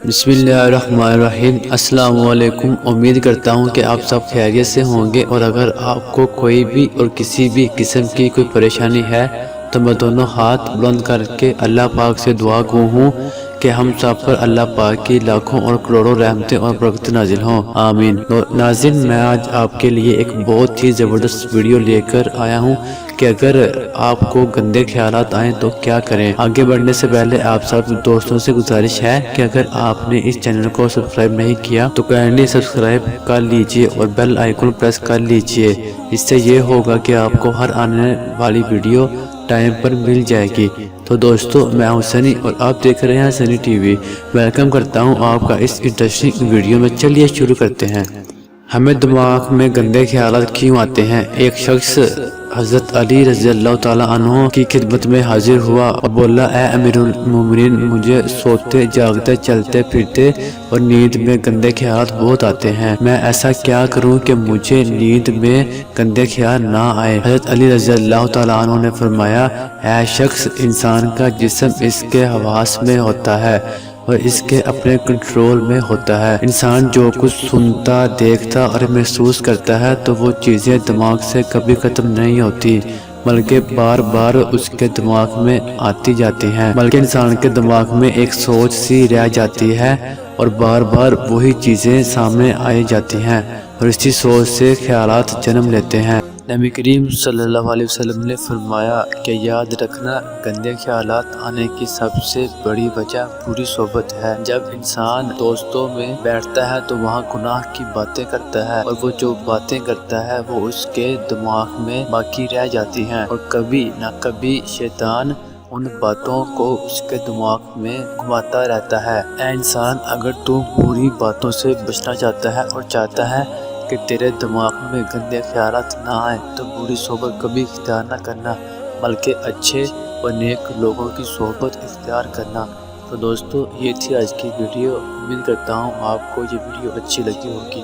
بسم اللہ الرحمن الرحیم۔ السلام علیکم۔ امید کرتا ہوں کہ آپ سب خیریت سے ہوں گے، اور اگر آپ کو کوئی بھی اور کسی بھی قسم کی کوئی پریشانی ہے تو میں دونوں ہاتھ بلند کر کے اللہ پاک سے دعا گو ہوں کہ ہم سب پر اللہ پاک کی لاکھوں اور کروڑوں رحمتیں اور برکتیں نازل ہوں، آمین۔ ناظرین، میں آج آپ کے لیے ایک بہت ہی زبردست ویڈیو لے کر آیا ہوں کہ اگر آپ کو گندے خیالات آئیں تو کیا کریں۔ آگے بڑھنے سے پہلے آپ سب دوستوں سے گزارش ہے کہ اگر آپ نے اس چینل کو سبسکرائب نہیں کیا تو کائنڈلی سبسکرائب کر لیجئے اور بیل آئیکن پریس کر لیجئے۔ اس سے یہ ہوگا کہ آپ کو ہر آنے والی ویڈیو ٹائم پر مل جائے گی۔ تو دوستو، میں ہوں سنی اور آپ دیکھ رہے ہیں سنی ٹی وی۔ ویلکم کرتا ہوں آپ کا اس انٹرسٹنگ ویڈیو میں۔ چلیے شروع کرتے ہیں۔ ہمیں دماغ میں گندے خیالات کیوں آتے ہیں؟ ایک شخص حضرت علی رضی اللہ تعالیٰ عنہ کی خدمت میں حاضر ہوا اور بولا، اے امیر المومنین، مجھے سوتے جاگتے چلتے پھرتے اور نیند میں گندے خیالات بہت آتے ہیں۔ میں ایسا کیا کروں کہ مجھے نیند میں گندے خیال نہ آئے؟ حضرت علی رضی اللہ تعالیٰ عنہ نے فرمایا، اے شخص، انسان کا جسم اس کے حواس میں ہوتا ہے اور اس کے اپنے کنٹرول میں ہوتا ہے۔ انسان جو کچھ سنتا، دیکھتا اور محسوس کرتا ہے تو وہ چیزیں دماغ سے کبھی ختم نہیں ہوتی، بلکہ بار بار اس کے دماغ میں آتی جاتی ہیں۔ بلکہ انسان کے دماغ میں ایک سوچ سی رہ جاتی ہے اور بار بار وہی چیزیں سامنے آئی جاتی ہیں اور اسی سوچ سے خیالات جنم لیتے ہیں۔ نبی کریم صلی اللہ علیہ وسلم نے فرمایا کہ یاد رکھنا، گندے خیالات آنے کی سب سے بڑی وجہ بری صحبت ہے۔ جب انسان دوستوں میں بیٹھتا ہے تو وہاں گناہ کی باتیں کرتا ہے، اور وہ جو باتیں کرتا ہے وہ اس کے دماغ میں باقی رہ جاتی ہیں، اور کبھی نہ کبھی شیطان ان باتوں کو اس کے دماغ میں گھماتا رہتا ہے۔ اے انسان، اگر تو بری باتوں سے بچنا چاہتا ہے اور چاہتا ہے کہ تیرے دماغ میں گندے خیالات نہ آئیں تو بری صحبت کبھی اختیار نہ کرنا، بلکہ اچھے اور نیک لوگوں کی صحبت اختیار کرنا۔ تو دوستو، یہ تھی آج کی ویڈیو۔ امید کرتا ہوں آپ کو یہ ویڈیو اچھی لگی ہوگی۔